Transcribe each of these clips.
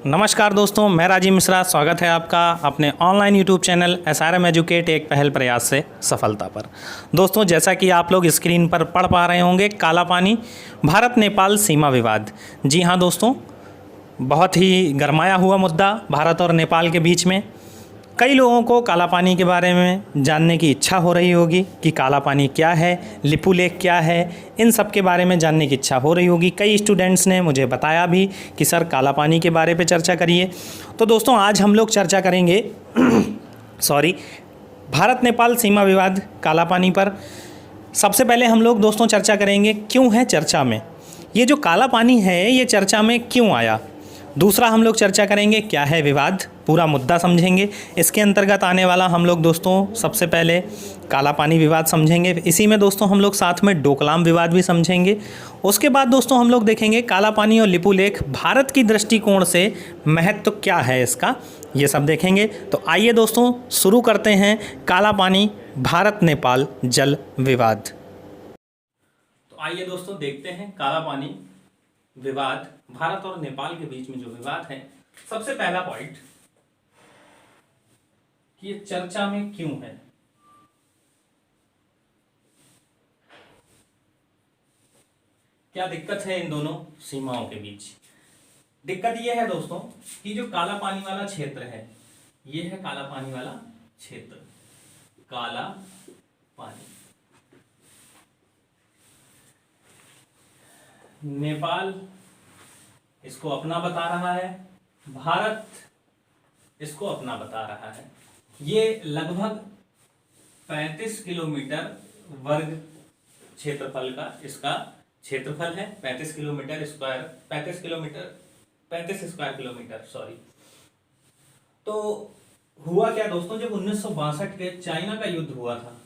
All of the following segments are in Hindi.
नमस्कार दोस्तों, मैं राजीव मिश्रा। स्वागत है आपका अपने online YouTube channel SRM educate एक पहल प्रयास से सफलता पर। दोस्तों, जैसा कि आप लोग स्क्रीन पर पढ़ पा रहे होंगे, काला पानी भारत नेपाल सीमा विवाद। जी हाँ दोस्तों, बहुत ही गरमाया हुआ मुद्दा भारत और नेपाल के बीच में। कई लोगों को काला पानी के बारे में जानने की इच्छा हो रही होगी कि काला पानी क्या है, लिपू लेक क्या है, इन सब के बारे में जानने की इच्छा हो रही होगी। कई स्टूडेंट्स ने मुझे बताया भी कि सर काला पानी के बारे पे चर्चा करिए। तो दोस्तों, आज हम लोग चर्चा करेंगे भारत नेपाल सीमा विवाद काला पानी पर। सबसे पहले हम लोग दोस्तों चर्चा करेंगे क्यों है चर्चा में, ये जो काला पानी है ये चर्चा में क्यों आया। दूसरा हम लोग चर्चा करेंगे क्या है विवाद, पूरा मुद्दा समझेंगे। इसके अंतर्गत आने वाला हम लोग दोस्तों सबसे पहले काला पानी विवाद समझेंगे। इसी में दोस्तों हम लोग साथ में डोकलाम विवाद भी समझेंगे। उसके बाद दोस्तों हम लोग देखेंगे काला पानी और लिपू लेक भारत की दृष्टिकोण से महत्व तो क्या है इसका, ये सब देखेंगे। तो आइए दोस्तों शुरू करते हैं काला पानी भारत नेपाल जल विवाद। तो आइए दोस्तों देखते हैं काला पानी विवाद भारत और नेपाल के बीच में जो विवाद है। सबसे पहला पॉइंट कि ये चर्चा में क्यों है। क्या दिक्कत है इन दोनों सीमाओं के बीच। दिक्कत ये है दोस्तों कि जो काला पानी वाला क्षेत्र है, ये है काला पानी वाला क्षेत्र, काला पानी। नेपाल इसको अपना बता रहा है, भारत इसको अपना बता रहा है। ये लगभग 35 किलोमीटर वर्ग क्षेत्रफल का इसका क्षेत्रफल है। 35 kilometre square 35 square kilometre sorry. तो हुआ क्या दोस्तों, जब 1962 के चाइना का युद्ध हुआ था,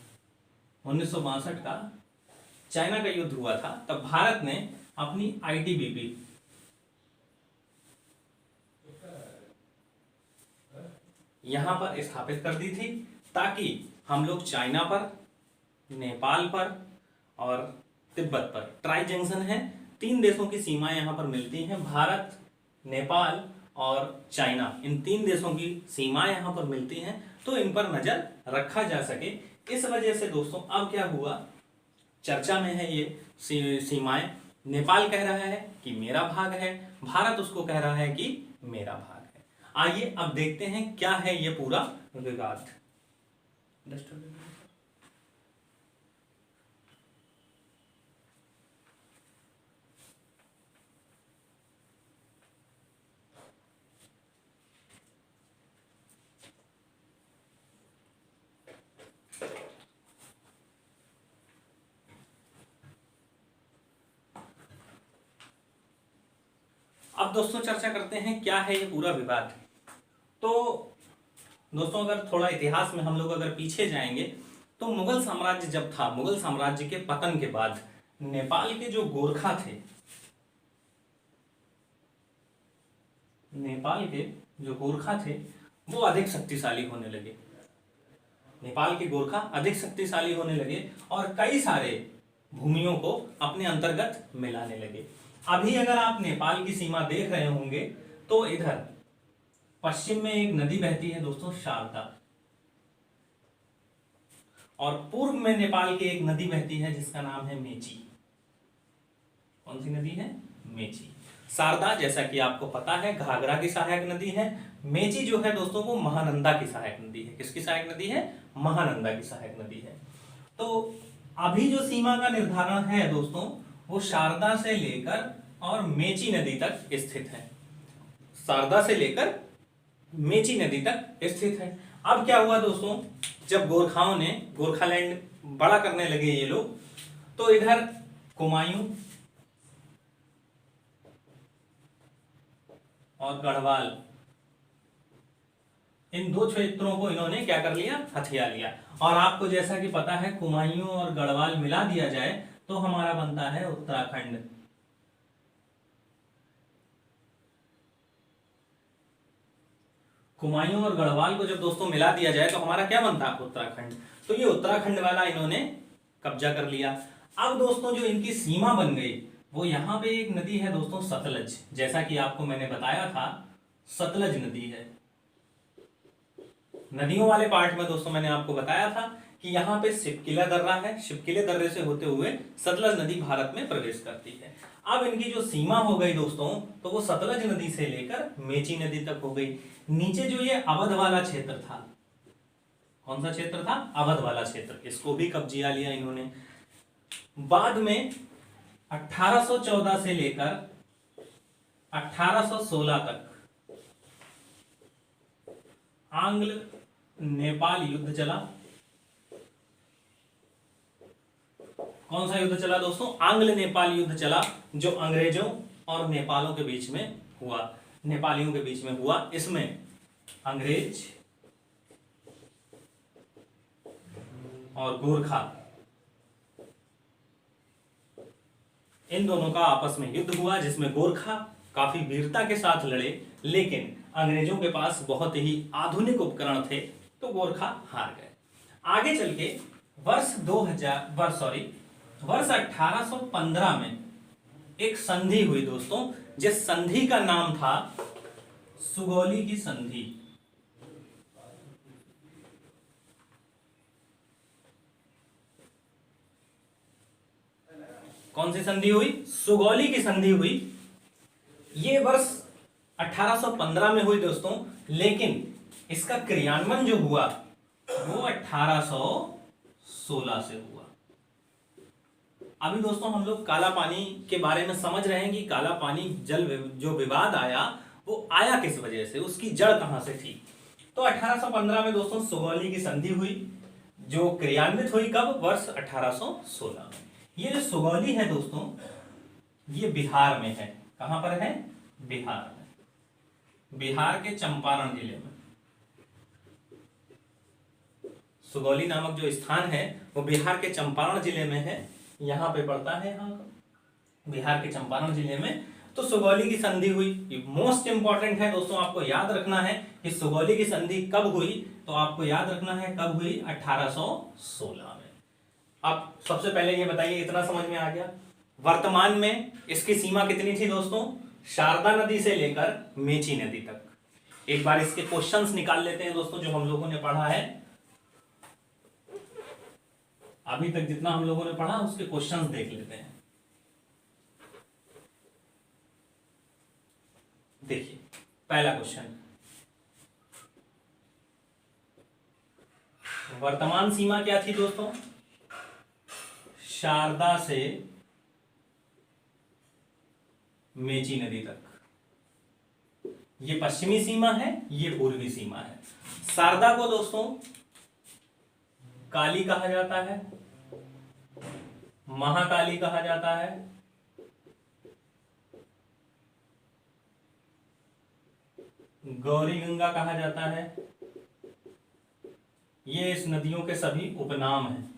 1962 का चाइना का युद्ध हुआ था, तब भारत ने अपनी ITBP यहां पर स्थापित कर दी थी, ताकि हम लोग चाइना पर, नेपाल पर और तिब्बत पर, ट्राई जंक्शन है, 3 देशों की सीमाएं यहां पर मिलती हैं। भारत, नेपाल और चाइना, इन 3 देशों की सीमाएं यहां पर मिलती हैं, तो इन पर नजर रखा जा सके। इस वजह से दोस्तों अब क्या हुआ, चर्चा में है ये सीमाएं। नेपाल कह रहा है कि मेरा भाग है, भारत उसको कह रहा है कि मेरा भाग है। आइए अब देखते हैं क्या है ये पूरा विवाद। अब दोस्तों चर्चा करते हैं क्या है ये पूरा विवाद। तो दोस्तों अगर थोड़ा इतिहास में हम लोग अगर पीछे जाएंगे, तो मुगल साम्राज्य जब था, मुगल साम्राज्य के पतन के बाद नेपाल के जो गोरखा थे, नेपाल के जो गोरखा थे वो अधिक शक्तिशाली होने लगे। नेपाल के गोरखा अधिक शक्तिशाली होने लगे और कई सारे भूमियों को अपने अंतर्गत मिलाने लगे। अभी अगर आप नेपाल की सीमा देख रहे होंगे तो इधर पश्चिम में एक नदी बहती है दोस्तों, शारदा, और पूर्व में नेपाल की एक नदी बहती है जिसका नाम है मेची। कौन सी नदी है? मेची। शारदा जैसा कि आपको पता है घाघरा की सहायक नदी है। मेची जो है दोस्तों वो महानंदा की सहायक नदी है। किसकी सहायक नदी है? महानंदा की सहायक नदी है। तो अभी जो सीमा का निर्धारण है दोस्तों वो शारदा से लेकर और मेची नदी तक स्थित है। शारदा से लेकर मेची नदी तक स्थित है। अब क्या हुआ दोस्तों, जब गोरखाओं ने गोरखालैंड बड़ा करने लगे ये लोग, तो इधर कुमायूं और गढ़वाल, इन 2 क्षेत्रों को इन्होंने क्या कर लिया? हथिया लिया। और आपको जैसा कि पता है कुमायूं और गढ़वाल मिला दिया जाए तो हमारा बनता है उत्तराखंड। कुमायूं और गढ़वाल को जब दोस्तों मिला दिया जाए तो हमारा क्या बनता है? उत्तराखंड। तो ये उत्तराखंड वाला इन्होंने कब्जा कर लिया। अब दोस्तों जो इनकी सीमा बन गई वो यहाँ पे एक नदी है दोस्तों सतलज, जैसा कि आपको मैंने बताया था सतलज नदी है। नदियों वाले पार्ट में दोस्तों मैंने आपको बताया था कि यहाँ पे शिपकिला दर्रा है, शिपकिले दर्रे से होते हुए सतलज नदी भारत में प्रवेश करती है। अब इनकी जो सीमा हो गई दोस्तों, तो वो सतलज नदी से लेकर मेची नदी तक हो गई। नीचे जो ये अवध वाला क्षेत्र था, कौन सा क्षेत्र था? अवध वाला क्षेत्र, इसको भी कब्जा लिया इन्होंने। बाद में 1814 से लेकर 1816 तक आंग्ल नेपाल युद्ध चला। कौन सा युद्ध चला दोस्तों? आंग्ल नेपाल युद्ध चला, जो अंग्रेजों और नेपालों के बीच में हुआ, नेपालियों के बीच में हुआ। इसमें अंग्रेज और गोरखा, इन दोनों का आपस में युद्ध हुआ, जिसमें गोरखा काफी वीरता के साथ लड़े, लेकिन अंग्रेजों के पास बहुत ही आधुनिक उपकरण थे, तो गोरखा हार गए। आगे चल के वर्ष 1815 में एक संधि हुई दोस्तों, जिस संधि का नाम था सुगौली की संधि। कौन सी संधि हुई? सुगौली की संधि हुई। ये वर्ष 1815 में हुई दोस्तों, लेकिन इसका क्रियान्वयन जो हुआ वो 1816 से हुआ। अभी दोस्तों हम लोग काला पानी के बारे में समझ रहे हैं कि काला पानी जल जो विवाद आया वो आया किस वजह से, उसकी जड़ कहां से थी। तो 1815 में दोस्तों सुगौली की संधि हुई, जो क्रियान्वित हुई कब? वर्ष 1816 में। ये जो सुगौली है दोस्तों, ये बिहार में है। कहां पर है? बिहार में, बिहार के चंपारण जिले में। सुगौली नामक जो स्थान है वो बिहार के चंपारण जिले में है, यहाँ पे पड़ता है, यहाँ बिहार के चंपारण जिले में। तो सुगौली की संधि हुई, मोस्ट इंपॉर्टेंट है दोस्तों, आपको याद रखना है कि सुगौली की संधि कब हुई। तो आपको याद रखना है कब हुई? 1816 में। अब सबसे पहले ये बताइए, इतना समझ में आ गया। वर्तमान में इसकी सीमा कितनी थी दोस्तों? शारदा नदी से लेकर मेची नदी तक। एक बार इसके क्वेश्चंस निकाल लेते हैं दोस्तों, जो हम लोगों ने पढ़ा है अभी तक, जितना हम लोगों ने पढ़ा उसके क्वेश्चंस देख लेते हैं। देखिए पहला क्वेश्चन, वर्तमान सीमा क्या थी दोस्तों? शारदा से मेची नदी तक। ये पश्चिमी सीमा है, ये पूर्वी सीमा है। शारदा को दोस्तों काली कहा जाता है, महाकाली कहा जाता है, गौरी गंगा कहा जाता है। ये इस नदियों के सभी उपनाम हैं।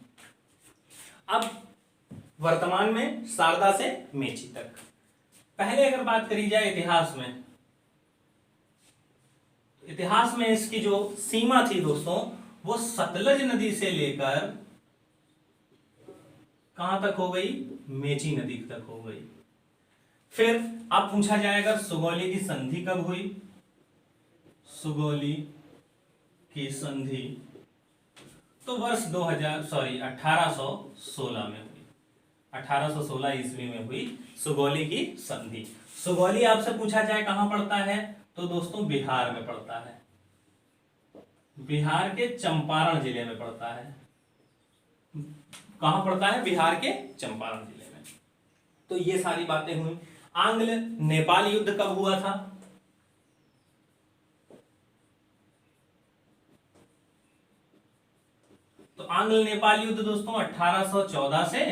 अब वर्तमान में शारदा से मेची तक। पहले अगर बात करी जाए इतिहास में, इतिहास में इसकी जो सीमा थी दोस्तों, वो सतलज नदी से लेकर कहां तक हो गई? मेची नदी तक हो गई। फिर अब पूछा जाएगा सुगौली की संधि कब हुई? सुगौली की संधि तो वर्ष 1816 में हुई। 1816 ईस्वी में हुई सुगौली की संधि। सुगौली आपसे पूछा जाए कहां पड़ता है, तो दोस्तों बिहार में पड़ता है, बिहार के चंपारण जिले में पड़ता है। कहां पड़ता है? बिहार के चंपारण जिले में। तो ये सारी बातें हुई। आंग्ल नेपाल युद्ध कब हुआ था? तो आंग्ल नेपाल युद्ध दोस्तों 1814 से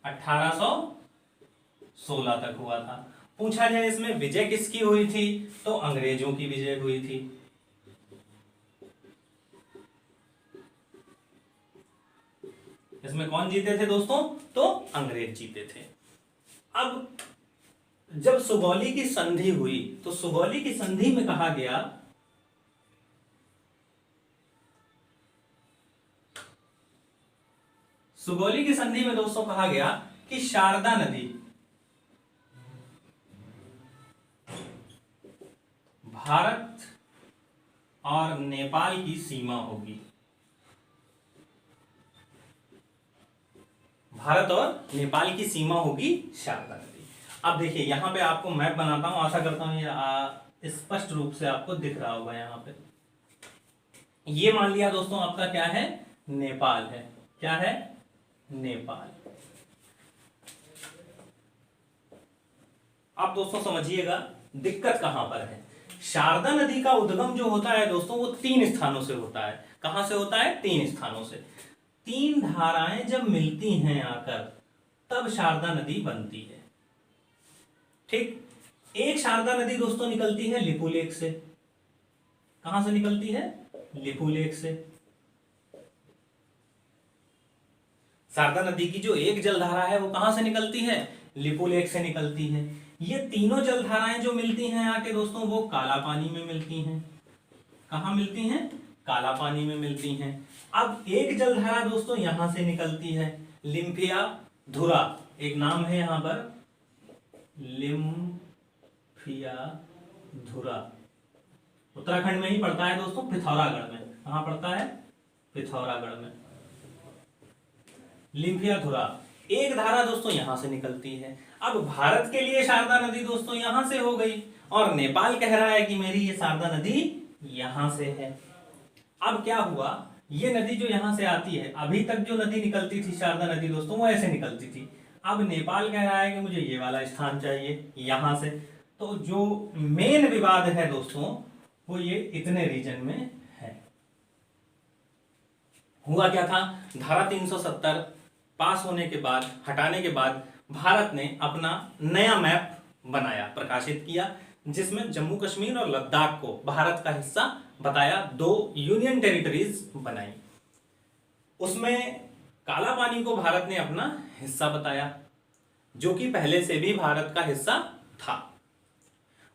1816 तक हुआ था। पूछा जाए इसमें विजय किसकी हुई थी, तो अंग्रेजों की विजय हुई थी। इसमें कौन जीते थे दोस्तों? तो अंग्रेज जीते थे। अब जब सुगौली की संधि हुई, तो सुगौली की संधि में कहा गया सुगौली की संधि में दोस्तों कहा गया कि शारदा नदी भारत और नेपाल की सीमा होगी। भारत और नेपाल की सीमा होगी शारदा नदी। अब देखिए यहाँ पे आपको मैप बनाता हूं, आशा करता हूं ये स्पष्ट रूप से आपको दिख रहा होगा। यहाँ पे ये मान लिया दोस्तों आपका क्या है, नेपाल है। क्या है, नेपाल। अब दोस्तों समझिएगा दिक्कत कहां पर है। शारदा नदी का उद्गम जो होता है दोस्तों वो 3 स्थानों से होता है। कहां से होता है, 3 स्थानों से। 3 धाराएं जब मिलती हैं आकर तब शारदा नदी बनती है। ठीक, एक शारदा नदी दोस्तों निकलती है लिपुलेख से। कहां से निकलती है, लिपुलेख से। शारदा नदी की जो एक जलधारा है वो कहां से निकलती है, लिपुलेख से निकलती है। ये तीनों जलधाराएं जो मिलती हैं आके दोस्तों वो काला पानी में मिलती हैं। कहां मिलती हैं, काला पानी में मिलती हैं। अब एक जलधारा दोस्तों यहां से निकलती है, लिम्फिया धुरा, एक नाम है यहां पर, लिम्फिया धुरा। उत्तराखंड में ही पड़ता है दोस्तों, पिथौरागढ़ में। कहां पड़ता है, पिथौरागढ़ में। लिम्फिया धुरा एक धारा दोस्तों यहां से निकलती है। अब भारत के लिए शारदा नदी दोस्तों यहां से हो गई और नेपाल कह रहा है कि मेरी ये शारदा नदी यहां से है। अब क्या हुआ, ये नदी जो यहां से आती है, अभी तक जो नदी निकलती थी शारदा नदी दोस्तों वो ऐसे निकलती थी। अब नेपाल कह रहा है कि मुझे ये वाला स्थान चाहिए यहां से। तो जो मेन विवाद है दोस्तों वो ये इतने रीजन में है। हुआ क्या था, धारा 370 पास होने के बाद, हटाने के बाद भारत ने अपना नया मैप बनाया, प्रकाशित किया, जिसमें जम्मू कश्मीर और लद्दाख को भारत का हिस्सा बताया, 2 यूनियन टेरिटरीज बनाई। उसमें काला पानी को भारत ने अपना हिस्सा बताया, जो कि पहले से भी भारत का हिस्सा था।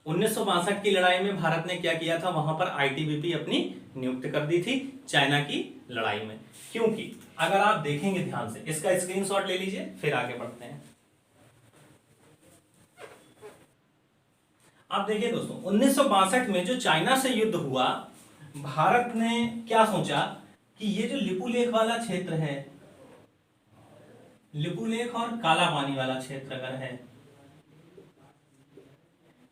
1962 की लड़ाई में भारत ने क्या किया था, वहां पर आईटीबीपी अपनी नियुक्त कर दी थी चाइना की लड़ाई में। क्योंकि अगर आप देखेंगे ध्यान से, इसका स्क्रीनशॉट ले लीजिए फिर आगे बढ़ते हैं। आप देखिए दोस्तों 1962 में जो चाइना से युद्ध हुआ, भारत ने क्या सोचा कि ये जो लिपुलेख वाला क्षेत्र है, लिपुलेख और काला पानी वाला क्षेत्र अगर है,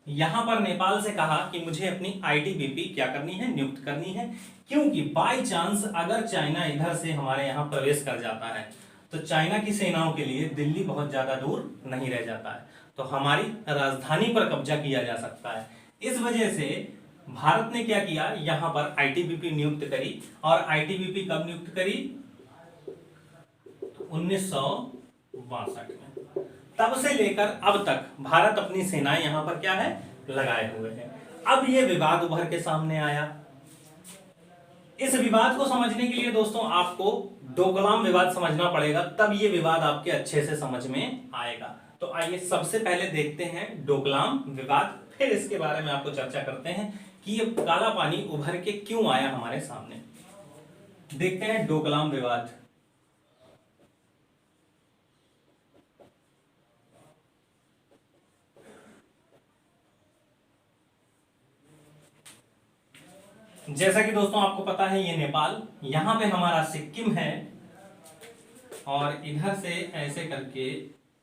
यहां पर नेपाल से कहा कि मुझे अपनी आईटीबीपी क्या करनी है, नियुक्त करनी है। क्योंकि बाय चांस अगर चाइना इधर से हमारे यहां प्रवेश कर जाता है तो चाइना की सेनाओं के लिए दिल्ली बहुत ज्यादा दूर नहीं रह जाता है, तो हमारी राजधानी पर कब्जा किया जा सकता है। इस वजह से भारत ने क्या किया, यहां पर आईटीबीपी नियुक्त करी। और आईटीबीपी कब नियुक्त करी, 1962 में। तब से लेकर अब तक भारत अपनी सेनाएं यहां पर क्या है, लगाए हुए हैं। अब ये विवाद उभर के सामने आया। इस विवाद को समझने के लिए दोस्तों आपको डोकलाम विवाद समझना पड़ेगा, तब ये विवाद आपके अच्छे से समझ में आएगा। तो आइए सबसे पहले देखते हैं डोकलाम विवाद, फिर इसके बारे में आपको चर्चा करते हैं कि ये काला पानी उभर के क्यों आया हमारे सामने। देखते हैं डोकलाम विवाद। जैसा कि दोस्तों आपको पता है ये नेपाल, यहां पे हमारा सिक्किम है और इधर से ऐसे करके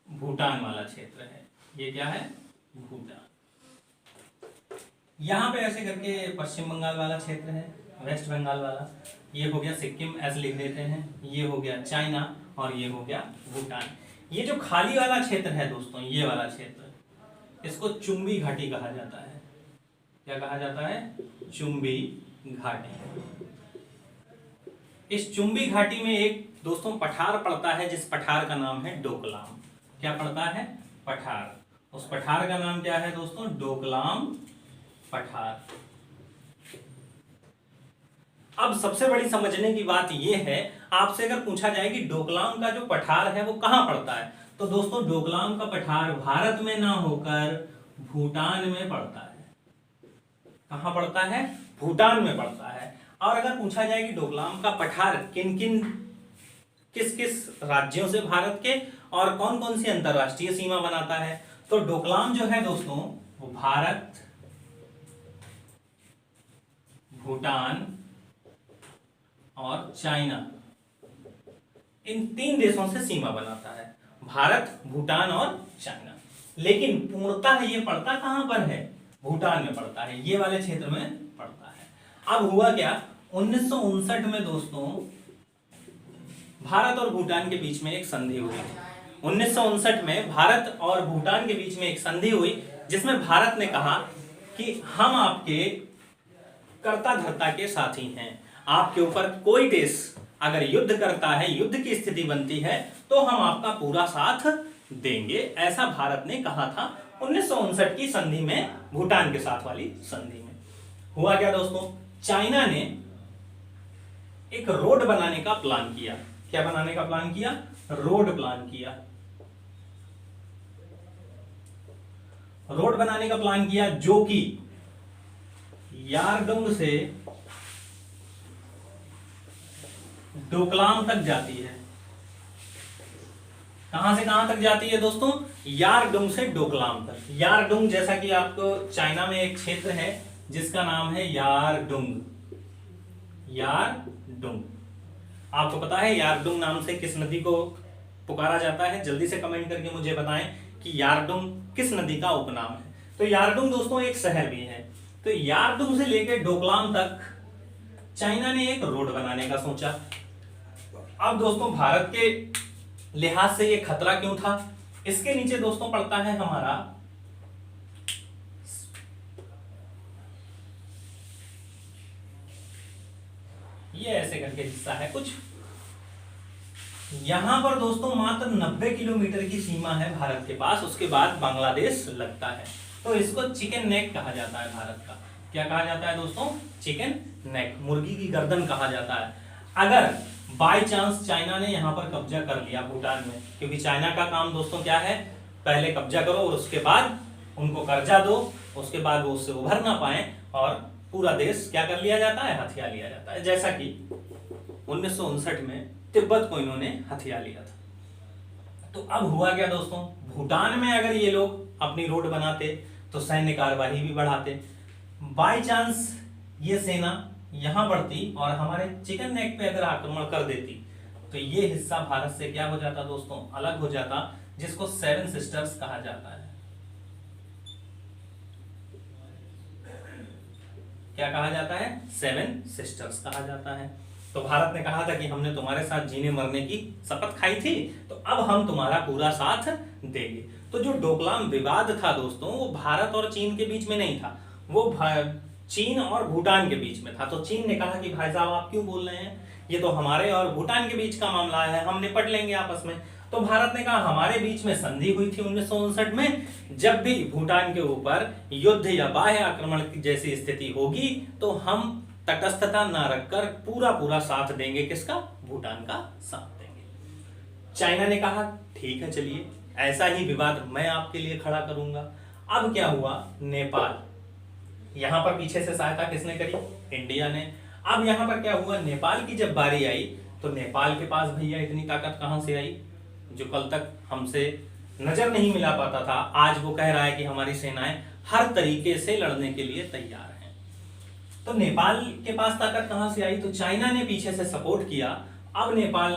भूटान वाला क्षेत्र है। ये क्या है, भूटान। यहां पे ऐसे करके पश्चिम बंगाल वाला क्षेत्र है, वेस्ट बंगाल वाला। ये हो गया सिक्किम, ऐसे लिख देते हैं। ये हो गया चाइना और ये हो गया भूटान। ये जो खाली वाला क्षेत्र है दोस्तों, ये वाला क्षेत्र, इसको चुंबी घाटी कहा जाता है। क्या कहा जाता है, चुंबी घाटी। इस चुंबी घाटी में एक दोस्तों पठार पड़ता है, जिस पठार का नाम है डोकलाम। क्या पड़ता है, पठार। उस पठार का नाम क्या है दोस्तों, डोकलाम पठार। अब सबसे बड़ी समझने की बात यह है, आपसे अगर पूछा जाए कि डोकलाम का जो पठार है वो कहां पड़ता है, तो दोस्तों डोकलाम का पठार भारत में ना होकर भूटान में पड़ता है। कहां पड़ता है, भूटान में पड़ता है। और अगर पूछा जाए कि डोकलाम का पठार किस किस राज्यों से भारत के और कौन कौन सी अंतरराष्ट्रीय सीमा बनाता है, तो डोकलाम जो है दोस्तों वो भारत, भूटान और चाइना, इन 3 देशों से सीमा बनाता है, भारत, भूटान और चाइना। लेकिन पूर्णतः ये पड़ता कहां पर है? भूटान में पड़ता है, ये वाले क्षेत्र में पड़ता है। अब हुआ क्या, 1959 में दोस्तों भारत और भूटान के बीच में एक संधि हुई। 1959 में भारत और भूटान के बीच में एक संधि हुई, जिसमें भारत ने कहा कि हम आपके कर्ता धर्ता के साथी हैं, आपके ऊपर कोई देश अगर युद्ध करता है, युद्ध की स्थिति बनती है, तो हम आपका पूरा साथ देंगे, ऐसा भारत ने कहा था 1959 की संधि में, भूटान के साथ वाली संधि में। हुआ क्या दोस्तों, चाइना ने एक रोड बनाने का प्लान किया। क्या बनाने का प्लान किया? रोड प्लान किया। रोड बनाने का प्लान किया जो कि यारडुंग से डोकलाम तक जाती है। कहां से कहां तक जाती है दोस्तों? यारडुंग से डोकलाम तक। यारडुंग, जैसा कि आपको चाइना में एक क्षेत्र है जिसका नाम है यारडुंग। यारडुंग, आपको पता है यारडुंग नाम से किस नदी को पुकारा जाता है? जल्दी से कमेंट करके मुझे बताएं कि यारडुंग किस नदी का उपनाम है। तो यारडुंग दोस्तों एक शहर भी है। तो यारडुंग से लेकर डोकलाम तक चाइना ने एक रोड बनाने का सोचा। अब दोस्तों भारत के लिहाज से ये खतरा क्यों था? इसके नीचे दोस्तों पड़ता है हमारा ये ऐसे करके हिस्सा है कुछ, यहां पर दोस्तों मात्र 90 किलोमीटर की सीमा है भारत के पास, उसके बाद बांग्लादेश लगता है। तो इसको चिकन नेक कहा जाता है भारत का। क्या कहा जाता है दोस्तों? चिकन नेक, मुर्गी की गर्दन कहा जाता है। अगर बाय चांस चाइना ने यहां पर कब्जा कर लिया भूटान में, क्योंकि चाइना का काम दोस्तों क्या है, पहले कब्जा करो और उसके बाद उनको कर्जा दो, उसके बाद वो उससे उभर ना पाए और पूरा देश क्या कर लिया जाता है? हथिया लिया जाता है। जैसा कि 1959 में तिब्बत को इन्होंने हथिया लिया था। तो अब हुआ क्या दोस्तों, भूटान में अगर ये लोग अपनी रोड बनाते तो सैन्य कार्यवाही भी बढ़ाते। बाय चांस ये सेना यहां बढ़ती और हमारे चिकन नेक पे अगर आक्रमण कर देती तो ये हिस्सा भारत से क्या हो जाता दोस्तों? अलग हो जाता, जिसको 7 सिस्टर्स कहा जाता है। क्या कहा जाता है? 7 सिस्टर्स कहा जाता है। तो भारत ने कहा था कि हमने तुम्हारे साथ जीने मरने की शपथ खाई थी, तो अब हम तुम्हारा पूरा साथ देंगे। तो जो डोकलाम विवाद था दोस्तों, वो भारत और चीन के बीच में नहीं था, वो चीन और भूटान के बीच में था। तो चीन ने कहा कि भाई साहब आप क्यों बोल रहे हैं, ये तो हमारे और भूटान के बीच का मामला है, हम निपट लेंगे आपस में। तो भारत ने कहा हमारे बीच में संधि हुई थी 1959 में, जब भी भूटान के ऊपर युद्ध या बाह्य आक्रमण की जैसी स्थिति होगी तो हम तटस्थता ना रखकर पूरा साथ देंगे। किसका? भूटान का साथ देंगे। चाइना ने कहा ठीक है, चलिए ऐसा ही विवाद मैं आपके लिए खड़ा करूंगा। अब क्या हुआ, नेपाल, यहां पर पीछे से सहायता किसने करी? इंडिया ने। अब यहां पर क्या हुआ, नेपाल की जब बारी आई तो नेपाल के पास भैया इतनी ताकत कहां से आई, जो कल तक हमसे नजर नहीं मिला पाता था, आज वो कह रहा है कि हमारी सेनाएं हर तरीके से लड़ने के लिए तैयार हैं। तो नेपाल के पास ताकत कहां से आई? तो चाइना ने पीछे से सपोर्ट किया। अब नेपाल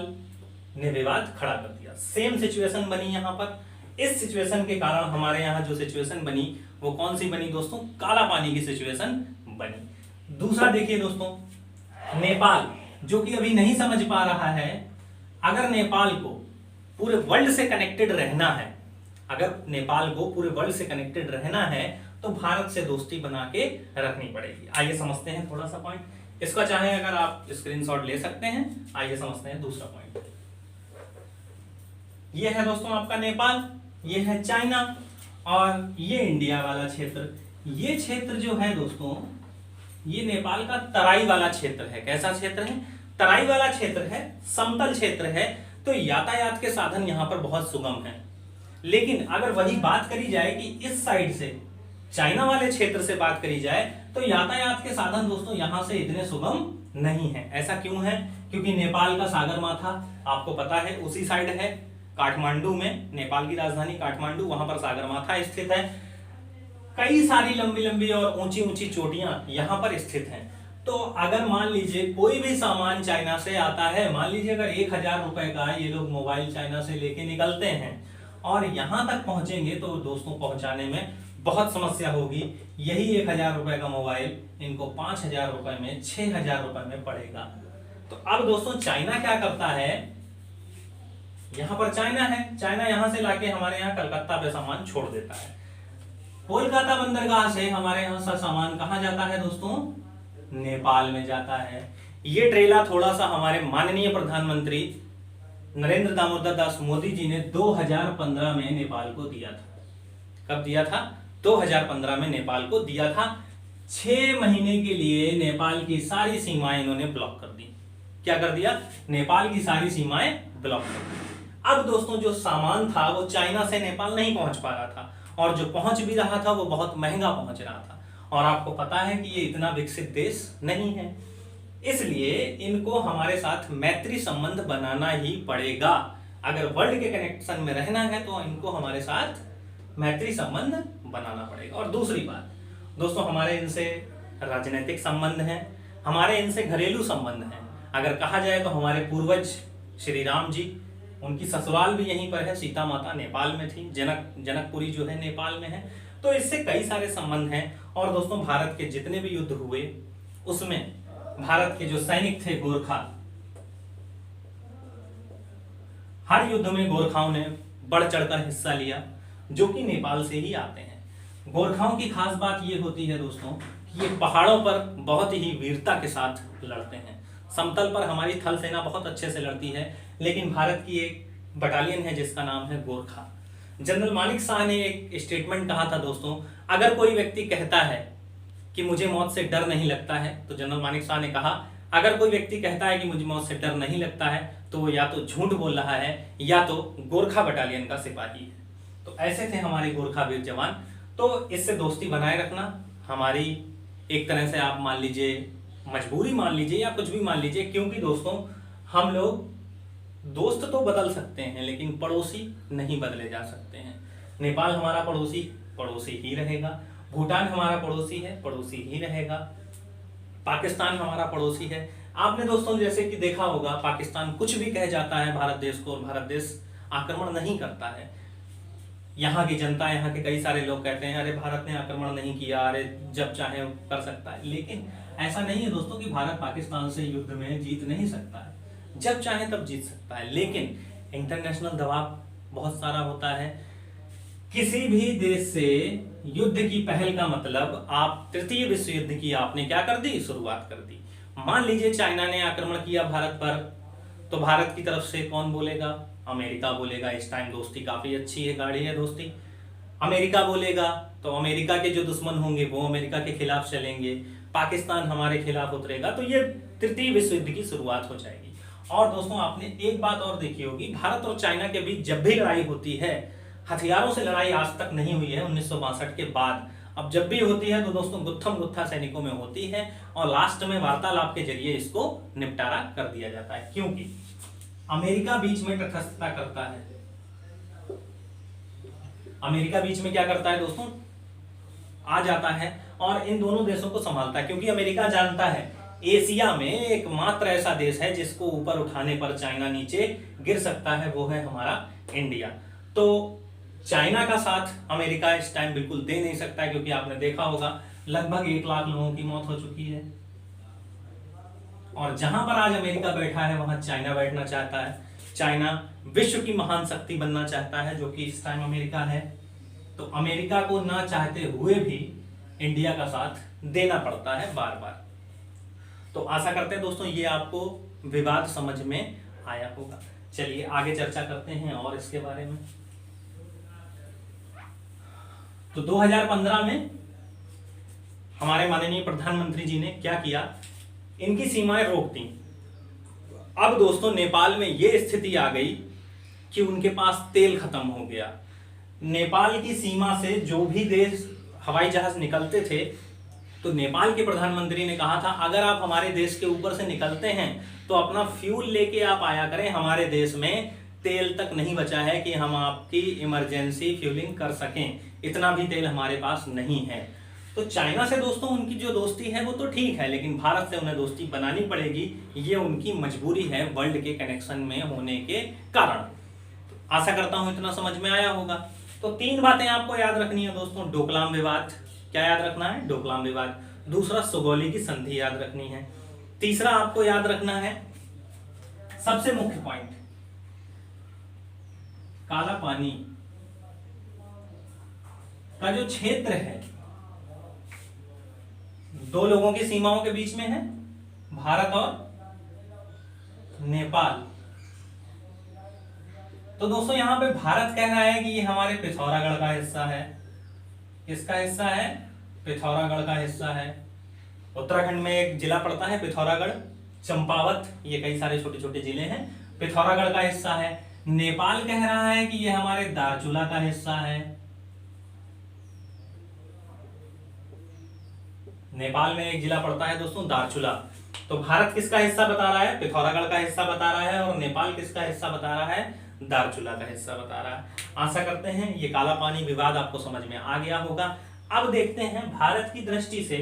ने विवाद खड़ा कर दिया, सेम सिचुएशन बनी यहां पर। इस सिचुएशन के कारण हमारे यहां जो सिचुएशन बनी वो कौन सी बनी दोस्तों? काला पानी की सिचुएशन बनी। दूसरा देखिए दोस्तों, नेपाल जो कि अभी नहीं समझ पा रहा है, अगर नेपाल को पूरे वर्ल्ड से कनेक्टेड रहना है, अगर नेपाल को पूरे वर्ल्ड से कनेक्टेड रहना है तो भारत से दोस्ती बना के रखनी पड़ेगी। आइए समझते हैं थोड़ा सा पॉइंट, इसका चाहे अगर आप स्क्रीनशॉट ले सकते हैं। आइए समझते हैं दूसरा पॉइंट। ये है दोस्तों आपका नेपाल, ये है चाइना और ये इंडिया वाला क्षेत्र। ये क्षेत्र जो है दोस्तों, ये नेपाल का तराई वाला क्षेत्र है। कैसा क्षेत्र है? तराई वाला क्षेत्र है, समतल क्षेत्र है, तो यातायात के साधन यहां पर बहुत सुगम है। लेकिन अगर वही बात करी जाए कि इस साइड से चाइना वाले क्षेत्र से बात करी जाए तो यातायात के साधन दोस्तों यहां से इतने सुगम नहीं है। ऐसा क्यों है? क्योंकि नेपाल का सागर माथा आपको पता है उसी साइड है, काठमांडू में, नेपाल की राजधानी काठमांडू, वहां पर सागर माथा स्थित है। कई सारी लंबी लंबी और ऊंची ऊंची चोटियां यहां पर स्थित हैं। तो अगर मान लीजिए कोई भी सामान चाइना से आता है, मान लीजिए अगर 1,000 रुपए का ये लोग मोबाइल चाइना से लेके निकलते हैं और यहाँ तक पहुंचेंगे, तो दोस्तों पहुंचाने में बहुत समस्या होगी। यही 1,000 रुपए का मोबाइल इनको 5,000 रुपए में, 6,000 रुपए में पड़ेगा। तो अब दोस्तों चाइना क्या करता है, यहां पर चाइना है, चाइना यहां से लाके हमारे यहाँ कलकत्ता पे सामान छोड़ देता है। कोलकाता बंदरगाह से हमारे यहाँ सा सामान कहां जाता है दोस्तों, नेपाल में जाता है। ये ट्रेला थोड़ा सा हमारे माननीय प्रधानमंत्री नरेंद्र दामोदर दास मोदी जी ने 2015 में नेपाल को दिया था। कब दिया था, 2015 में नेपाल को दिया था। 6 महीने के लिए नेपाल की सारी सीमाएं इन्होंने ब्लॉक कर दी। क्या कर दिया, नेपाल की सारी सीमाएं ब्लॉक कर दी। अब दोस्तों जो सामान था वो चाइना से नेपाल नहीं पहुंच पा रहा था, और जो पहुंच भी रहा था वो बहुत महंगा पहुंच रहा था। और आपको पता है कि ये इतना विकसित देश नहीं है, इसलिए इनको हमारे साथ मैत्री संबंध बनाना ही पड़ेगा। अगर वर्ल्ड के कनेक्शन में रहना है तो इनको हमारे साथ मैत्री संबंध बनाना पड़ेगा। और दूसरी बात दोस्तों, हमारे इनसे राजनीतिक संबंध है, हमारे इनसे घरेलू संबंध है। अगर कहा जाए तो हमारे पूर्वज श्री राम जी, उनकी ससुराल भी यहीं पर है, सीता माता नेपाल में थी, जनकपुरी जो है नेपाल में है। तो इससे कई सारे संबंध हैं। और दोस्तों भारत के जितने भी युद्ध हुए उसमें भारत के जो सैनिक थे गोरखा, हर युद्ध में गोरखाओं ने बढ़ चढ़कर हिस्सा लिया, जो कि नेपाल से ही आते हैं। गोरखाओं की खास बात ये होती है दोस्तों कि ये पहाड़ों पर बहुत ही वीरता के साथ लड़ते हैं। समतल पर हमारी थल सेना बहुत अच्छे से लड़ती है, लेकिन भारत की एक बटालियन है जिसका नाम है गोरखा। जनरल मानिक शाह ने एक स्टेटमेंट कहा था दोस्तों, अगर कोई व्यक्ति कहता है कि मुझे मौत से डर नहीं लगता है, तो जनरल मानिक शाह ने कहा अगर कोई व्यक्ति कहता है कि मुझे मौत से डर नहीं लगता है तो वो या तो झूठ बोल रहा है या तो गोरखा बटालियन का सिपाही है। तो ऐसे थे हमारे गोरखा वीर जवान। तो इससे दोस्ती बनाए रखना हमारी एक तरह से आप मान लीजिए मजबूरी मान लीजिए या कुछ भी मान लीजिए, क्योंकि दोस्तों हम लोग दोस्त तो बदल सकते हैं लेकिन पड़ोसी नहीं बदले जा सकते हैं। नेपाल हमारा पड़ोसी ही रहेगा, भूटान हमारा पड़ोसी है, पड़ोसी ही रहेगा, पाकिस्तान हमारा पड़ोसी है। आपने दोस्तों जैसे कि देखा होगा, पाकिस्तान कुछ भी कह जाता है भारत देश को, और भारत देश आक्रमण नहीं करता है। यहाँ की जनता, यहाँ के कई सारे लोग कहते हैं अरे भारत ने आक्रमण नहीं किया, अरे जब चाहे कर सकता है। लेकिन ऐसा नहीं है दोस्तों कि भारत पाकिस्तान से युद्ध में जीत नहीं सकता है, जब चाहे तब जीत सकता है। लेकिन इंटरनेशनल दबाव बहुत सारा होता है। किसी भी देश से युद्ध की पहल का मतलब आप तृतीय विश्व युद्ध की आपने क्या कर दी, शुरुआत कर दी। मान लीजिए चाइना ने आक्रमण किया भारत पर, तो भारत की तरफ से कौन बोलेगा, अमेरिका बोलेगा। इस टाइम दोस्ती काफी अच्छी है, गाढ़ी है दोस्ती। अमेरिका बोलेगा तो अमेरिका के जो दुश्मन होंगे वो अमेरिका के खिलाफ चलेंगे, पाकिस्तान हमारे खिलाफ उतरेगा, तो ये तृतीय विश्व युद्ध की शुरुआत हो जाएगी। और दोस्तों आपने एक बात और देखी होगी, भारत और चाइना के बीच जब भी लड़ाई होती है, हथियारों से लड़ाई आज तक नहीं हुई है 1962 के बाद। अब जब भी होती है तो दोस्तों गुत्थम गुत्था सैनिकों में होती है, और लास्ट में वार्तालाप के जरिए इसको निपटारा कर दिया जाता है, क्योंकि अमेरिका बीच में तटस्थता करता है। अमेरिका बीच में क्या करता है दोस्तों, आ जाता है और इन दोनों देशों को संभालता है, क्योंकि अमेरिका जानता है एशिया में एकमात्र ऐसा देश है जिसको ऊपर उठाने पर चाइना नीचे गिर सकता है, वो है हमारा इंडिया। तो चाइना का साथ अमेरिका इस टाइम बिल्कुल दे नहीं सकता है, क्योंकि आपने देखा होगा लगभग 1 लाख लोगों की मौत हो चुकी है। और जहां पर आज अमेरिका बैठा है वहां चाइना बैठना चाहता है। चाइना विश्व की महान शक्ति बनना चाहता है, जो कि इस टाइम अमेरिका है। तो अमेरिका को ना चाहते हुए भी इंडिया का साथ देना पड़ता है बार बार। तो आशा करते हैं दोस्तों ये आपको विवाद समझ में आया होगा। चलिए आगे चर्चा करते हैं और इसके बारे में। तो 2015 में हमारे माननीय प्रधानमंत्री जी ने क्या किया, इनकी सीमाएं रोक दी। अब दोस्तों नेपाल में यह स्थिति आ गई कि उनके पास तेल खत्म हो गया। नेपाल की सीमा से जो भी देश हवाई जहाज निकलते थे, तो नेपाल के प्रधानमंत्री ने कहा था अगर आप हमारे देश के ऊपर से निकलते हैं तो अपना फ्यूल लेके आप आया करें, हमारे देश में तेल तक नहीं बचा है कि हम आपकी इमरजेंसी फ्यूलिंग कर सकें, इतना भी तेल हमारे पास नहीं है। तो चाइना से दोस्तों उनकी जो दोस्ती है वो तो ठीक है, लेकिन भारत से उन्हें दोस्ती बनानी पड़ेगी, ये उनकी मजबूरी है वर्ल्ड के कनेक्शन में होने के कारण। आशा करता हूं इतना समझ में आया होगा। तो 3 बातें आपको याद रखनी है दोस्तों। डोकलाम विवाद, क्या याद रखना है? डोकलाम विवाद। दूसरा, सुगौली की संधि याद रखनी है। तीसरा आपको याद रखना है सबसे मुख्य पॉइंट, काला पानी का जो क्षेत्र है 2 लोगों की सीमाओं के बीच में है, भारत और नेपाल। तो दोस्तों यहां पे भारत कह रहा है कि ये हमारे पिथौरागढ़ का हिस्सा है। किसका हिस्सा है? पिथौरागढ़ का हिस्सा है। उत्तराखंड में एक जिला पड़ता है पिथौरागढ़, चंपावत, ये कई सारे छोटे छोटे जिले हैं, पिथौरागढ़ का हिस्सा है। नेपाल कह रहा है कि ये हमारे दार्चुला का हिस्सा है। नेपाल में एक जिला पड़ता है दोस्तों दार्चुला। तो भारत किसका हिस्सा बता रहा है? पिथौरागढ़ का हिस्सा बता रहा है। और नेपाल किसका हिस्सा बता रहा है? दार्चुला का हिस्सा बता रहा है। आशा करते हैं ये काला पानी विवाद आपको समझ में आ गया होगा। अब देखते हैं भारत की दृष्टि से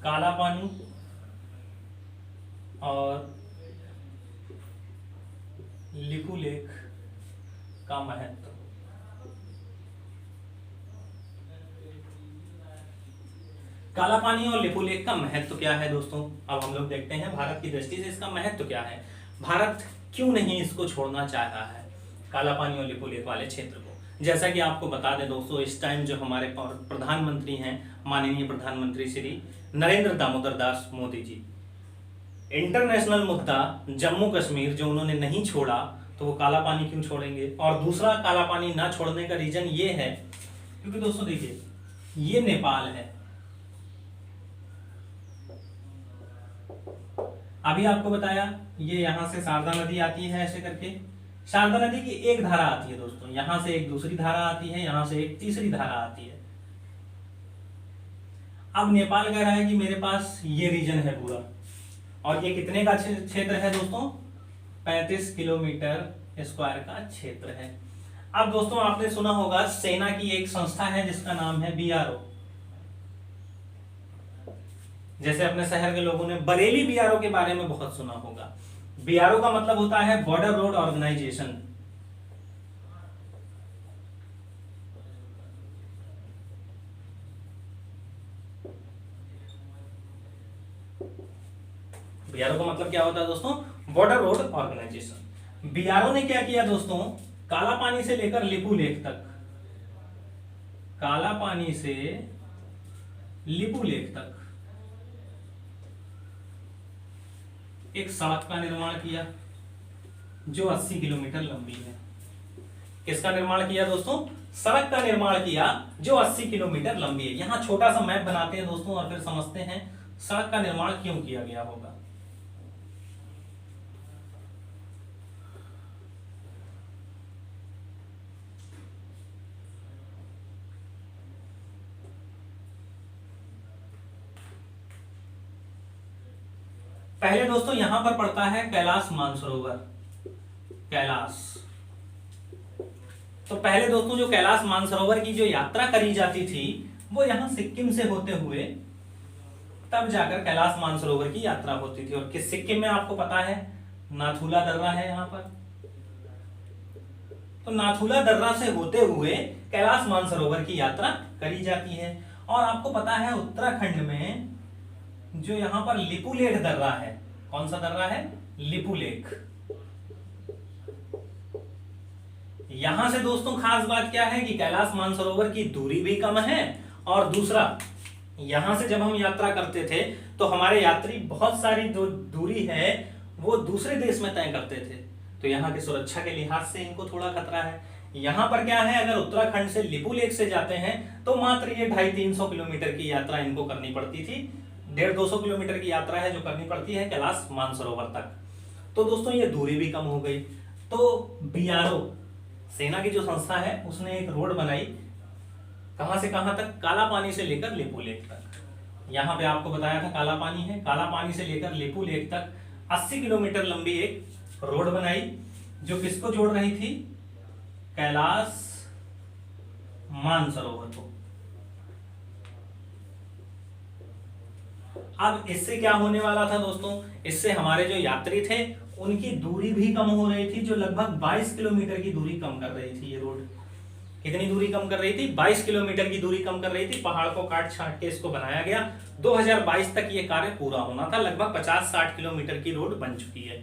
काला पानी और लिपुलेख का महत्व। काला पानी और लिपुलेख का महत्व क्या है दोस्तों? अब हम लोग देखते हैं भारत की दृष्टि से इसका महत्व क्या है। भारत क्यों नहीं इसको छोड़ना चाह रहा है, काला पानी और लिपुलेख वाले क्षेत्र को? जैसा कि आपको बता दें दोस्तों, इस टाइम जो हमारे प्रधानमंत्री हैं, माननीय प्रधानमंत्री श्री नरेंद्र दामोदर दास मोदी जी, इंटरनेशनल मुद्दा जम्मू कश्मीर जो उन्होंने नहीं छोड़ा, तो वो काला पानी क्यों छोड़ेंगे? और दूसरा, काला पानी ना छोड़ने का रीजन ये है क्योंकि दोस्तों देखिए, ये नेपाल है। अभी आपको बताया ये यहां से शारदा नदी आती है, ऐसे करके शारदा नदी की एक धारा आती है दोस्तों, यहां से एक दूसरी धारा आती है, यहां से एक तीसरी धारा आती है। अब नेपाल कह रहा है कि मेरे पास ये रीजन है पूरा, और ये कितने का क्षेत्र है दोस्तों? 35 किलोमीटर स्क्वायर का क्षेत्र है। अब दोस्तों आपने सुना होगा सेना की एक संस्था है जिसका नाम है बीआरओ। जैसे अपने शहर के लोगों ने बरेली बीआरओ के बारे में बहुत सुना होगा। बीआरओ का मतलब होता है बॉर्डर रोड ऑर्गेनाइजेशन। बीआरओ का मतलब क्या होता है दोस्तों? Border road organisation. बीआरओ ने क्या किया दोस्तों? काला पानी से लेकर लिपुलेख तक, काला पानी से लिपुलेख तक एक सड़क का निर्माण किया जो 80 किलोमीटर लंबी है। किसका निर्माण किया दोस्तों? सड़क का निर्माण किया जो 80 किलोमीटर लंबी है। यहां छोटा सा मैप बनाते हैं दोस्तों और फिर समझते हैं सड़क का निर्माण क्यों किया गया होगा। पहले दोस्तों यहां पर पड़ता है कैलाश मानसरोवर, कैलाश। तो पहले दोस्तों जो कैलाश मानसरोवर की जो यात्रा करी जाती थी वो यहां सिक्किम से होते हुए तब जाकर कैलाश मानसरोवर की यात्रा होती थी। और किस सिक्किम में आपको पता है? नाथुला दर्रा है यहां पर। तो नाथुला दर्रा से होते हुए कैलाश मानसरोवर की यात्रा करी जाती है। और आपको पता है उत्तराखंड में जो यहां पर लिपुलेख दर्रा है, कौन सा दर्रा है? लिपुलेख। यहां से दोस्तों खास बात क्या है कि कैलाश मानसरोवर की दूरी भी कम है, और दूसरा यहां से जब हम यात्रा करते थे तो हमारे यात्री बहुत सारी जो दूरी है वो दूसरे देश में तय करते थे, तो यहाँ की सुरक्षा के लिहाज से इनको थोड़ा खतरा है। यहां पर क्या है, अगर उत्तराखंड से लिपुलेख से जाते हैं तो मात्र ये 250-300 किलोमीटर की यात्रा इनको करनी पड़ती थी। 150-200 किलोमीटर की यात्रा है जो करनी पड़ती है कैलाश मानसरोवर तक। तो दोस्तों ये दूरी भी कम हो गई। तो बीआरओ सेना की जो संस्था है उसने एक रोड बनाई, कहां से कहां तक? काला पानी से लेकर लिपुलेख तक। यहाँ पे आपको बताया था काला पानी है। काला पानी से लेकर लेपू लेक तक 80 किलोमीटर लंबी एक रोड बनाई, जो किसको जोड़ रही थी? कैलाश मानसरोवर को। अब इससे क्या होने वाला था दोस्तों? इससे हमारे जो यात्री थे उनकी दूरी भी कम हो रही थी, जो लगभग 22 किलोमीटर की दूरी कम कर रही थी ये रोड। कितनी दूरी कम कर रही थी? 22 किलोमीटर की दूरी कम कर रही थी। पहाड़ को काट छाट के इसको बनाया गया। 2022 तक ये कार्य पूरा होना था। लगभग 50-60 किलोमीटर की रोड बन चुकी है।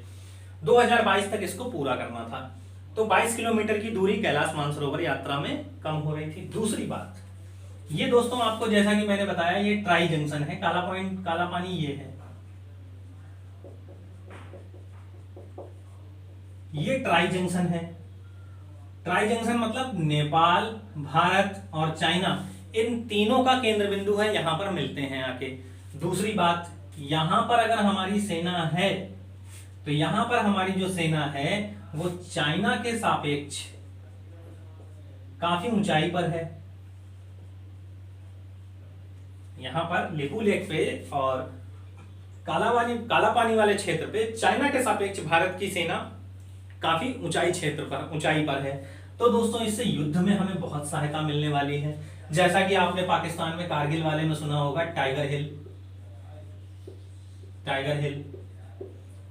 2022 तक इसको पूरा करना था। तो 22 किलोमीटर की दूरी कैलाश मानसरोवर यात्रा में कम हो रही थी। दूसरी बात, ये दोस्तों आपको जैसा कि मैंने बताया, ये ट्राई जंक्शन है। काला पानी ये है, ये ट्राई जंक्शन है। ट्राई जंक्शन मतलब नेपाल, भारत और चाइना, इन तीनों का केंद्र बिंदु है, यहां पर मिलते हैं आके। दूसरी बात, यहां पर अगर हमारी सेना है तो यहां पर हमारी जो सेना है वो चाइना के सापेक्ष काफी ऊंचाई पर है। यहां पर लेपू लेक पे और काला पानी वाले क्षेत्र पे चाइना के सापेक्ष भारत की सेना काफी ऊंचाई पर है। तो दोस्तों इससे युद्ध में हमें बहुत सहायता मिलने वाली है। जैसा कि आपने पाकिस्तान में कारगिल वाले में सुना होगा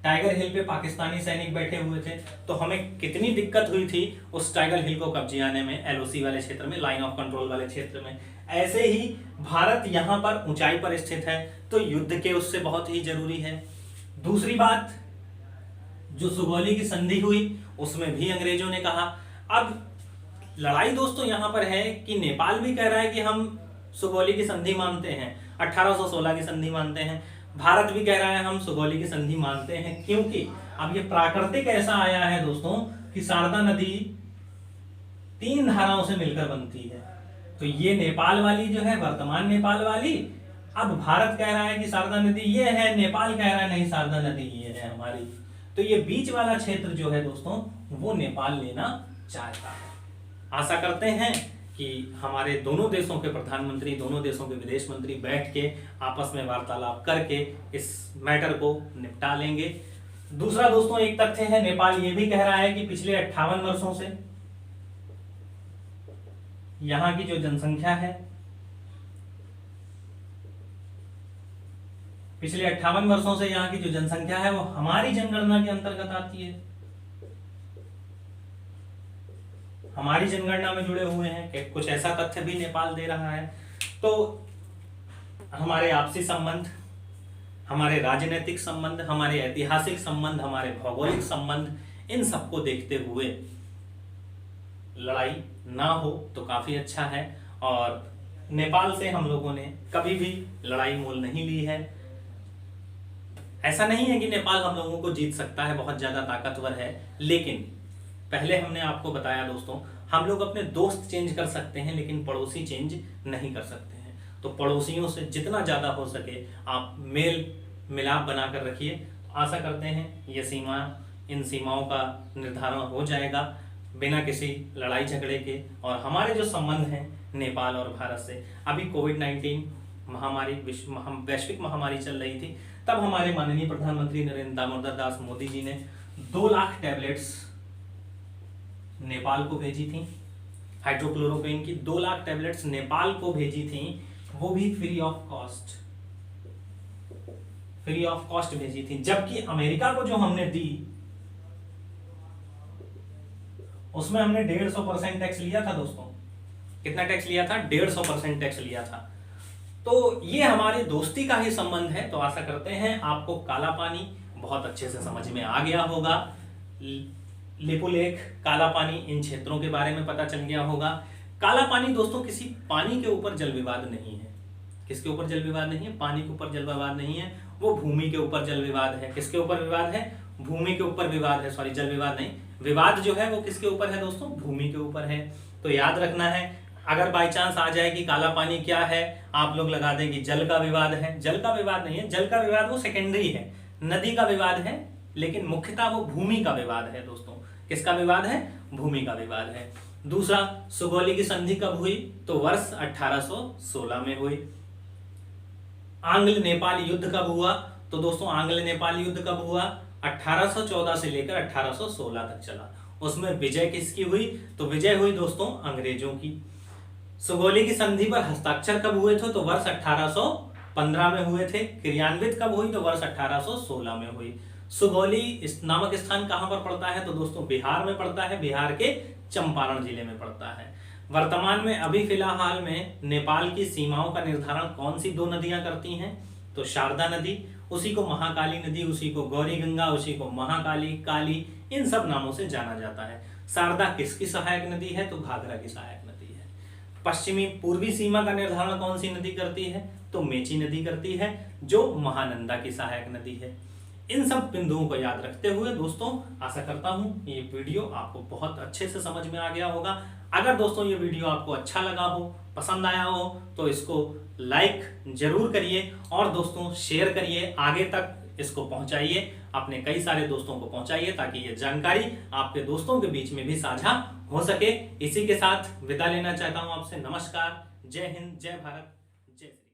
टाइगर हिल पे पाकिस्तानी सैनिक बैठे हुए थे, तो हमें कितनी दिक्कत हुई थी उस टाइगर हिल को कब्जे आने में, एलओसी वाले क्षेत्र में, लाइन ऑफ कंट्रोल वाले क्षेत्र में। ऐसे ही भारत यहां पर ऊंचाई पर स्थित है, तो युद्ध के उससे बहुत ही जरूरी है। दूसरी बात, जो सुगौली की संधि हुई उसमें भी अंग्रेजों ने कहा। अब लड़ाई दोस्तों यहां पर है कि नेपाल भी कह रहा है कि हम सुगौली की संधि मानते हैं, 1816 की संधि मानते हैं। भारत भी कह रहा है हम सुगौली की संधि मानते हैं, क्योंकि अब ये प्राकृतिक ऐसा आया है दोस्तों कि शारदा नदी 3 धाराओं से मिलकर बनती है। तो ये नेपाल वाली जो है, वर्तमान नेपाल वाली, अब भारत कह रहा है कि शारदा नदी ये है, नेपाल कह रहा है नहीं शारदा नदी ये है हमारी। तो ये बीच वाला क्षेत्र जो है दोस्तों वो नेपाल लेना चाहता है। आशा करते हैं कि हमारे दोनों देशों के प्रधानमंत्री, दोनों देशों के विदेश मंत्री बैठ के आपस में वार्तालाप करके इस मैटर को निपटा लेंगे। दूसरा दोस्तों एक तथ्य है, नेपाल ये भी कह रहा है कि पिछले 58 वर्षों से यहां की जो जनसंख्या है, पिछले 58 वर्षों से यहाँ की जो जनसंख्या है वो हमारी जनगणना के अंतर्गत आती है, हमारी जनगणना में जुड़े हुए हैं। कि कुछ ऐसा तथ्य भी नेपाल दे रहा है। तो हमारे आपसी संबंध, हमारे राजनीतिक संबंध, हमारे ऐतिहासिक संबंध, हमारे भौगोलिक संबंध, इन सबको देखते हुए लड़ाई ना हो तो काफी अच्छा है। और नेपाल से हम लोगों ने कभी भी लड़ाई मोल नहीं ली है। ऐसा नहीं है कि नेपाल हम लोगों को जीत सकता है, बहुत ज्यादा ताकतवर है, लेकिन पहले हमने आपको बताया दोस्तों, हम लोग अपने दोस्त चेंज कर सकते हैं लेकिन पड़ोसी चेंज नहीं कर सकते हैं। तो पड़ोसियों से जितना ज्यादा हो सके आप मेल मिलाप बनाकर रखिए। आशा करते हैं ये इन सीमाओं का निर्धारण हो जाएगा बिना किसी लड़ाई झगड़े के। और हमारे जो संबंध हैं नेपाल और भारत से, अभी कोविड-19 महामारी वैश्विक महामारी चल रही थी, तब हमारे माननीय प्रधानमंत्री नरेंद्र दामोदर दास मोदी जी ने 2 लाख टैबलेट्स नेपाल को भेजी थी। हाइड्रोक्लोरोक्विन की 2 लाख टैबलेट्स नेपाल को भेजी थी, वो भी फ्री ऑफ कॉस्ट भेजी थी। जबकि अमेरिका को जो हमने दी उसमें हमने 150% टैक्स लिया था दोस्तों। कितना टैक्स लिया था? 150% टैक्स लिया था। तो ये हमारी दोस्ती का ही संबंध है। तो आशा करते हैं आपको काला पानी बहुत अच्छे से समझ में आ गया होगा। लेपू लेक, काला पानी, इन क्षेत्रों के बारे में पता चल गया होगा। काला पानी दोस्तों किसी पानी के ऊपर जल विवाद नहीं है। किसके ऊपर जल विवाद नहीं है? पानी के ऊपर जल विवाद नहीं है, वो भूमि के ऊपर जल विवाद है। किसके ऊपर विवाद है? भूमि के ऊपर विवाद है। सॉरी, जल विवाद नहीं, विवाद जो है वो किसके ऊपर है दोस्तों? भूमि के ऊपर है। तो याद रखना है, अगर बाई चांस आ जाए कि काला पानी क्या है, आप लोग लगा देंगे जल का विवाद है। जल का विवाद नहीं है, जल का विवाद वो सेकेंडरी है, नदी का विवाद है, लेकिन मुख्यतः वो भूमि का विवाद है दोस्तों। किसका विवाद है? भूमि का विवाद है। दूसरा, सुगौली की संधि कब हुई? तो वर्ष 1816 में हुई। आंग्ल नेपाल युद्ध कब हुआ? तो दोस्तों आंग्ल नेपाल युद्ध कब हुआ? 1814 से लेकर 1816 तक चला। उसमें विजय किसकी हुई? तो विजय हुई दोस्तों अंग्रेजों की। सुगौली की संधि पर हस्ताक्षर कब हुए थे? तो वर्ष 1815 में हुए थे। क्रियान्वित कब हुई? तो वर्ष 1816 में हुई। सुगौली इस नामक स्थान कहां पर पड़ता है? तो दोस्तों बिहार में पड़ता है, बिहार के चंपारण जिले में पड़ता है। वर्तमान में अभी फिलहाल में नेपाल की सीमाओं का निर्धारण कौन सी दो नदियां करती हैं? तो शारदा नदी, उसी को महाकाली नदी, उसी को गौरी गंगा, उसी को महाकाली, काली, इन सब नामों से जाना जाता है। शारदा किसकी सहायक नदी है? तो घाघरा की सहायक नदी है। पश्चिमी पूर्वी सीमा का निर्धारण कौन सी नदी करती है? तो मेची नदी करती है, जो महानंदा की सहायक नदी है। इन सब बिंदुओं को याद रखते हुए दोस्तों आशा करता हूं ये वीडियो आपको बहुत अच्छे से समझ में आ गया होगा। अगर दोस्तों ये वीडियो आपको अच्छा लगा हो, पसंद आया हो, तो इसको लाइक जरूर करिए और दोस्तों शेयर करिए, आगे तक इसको पहुंचाइए, अपने कई सारे दोस्तों को पहुंचाइए ताकि ये जानकारी आपके दोस्तों के बीच में भी साझा हो सके। इसी के साथ विदा लेना चाहता हूं आपसे। नमस्कार, जय हिंद, जय भारत, जय श्री।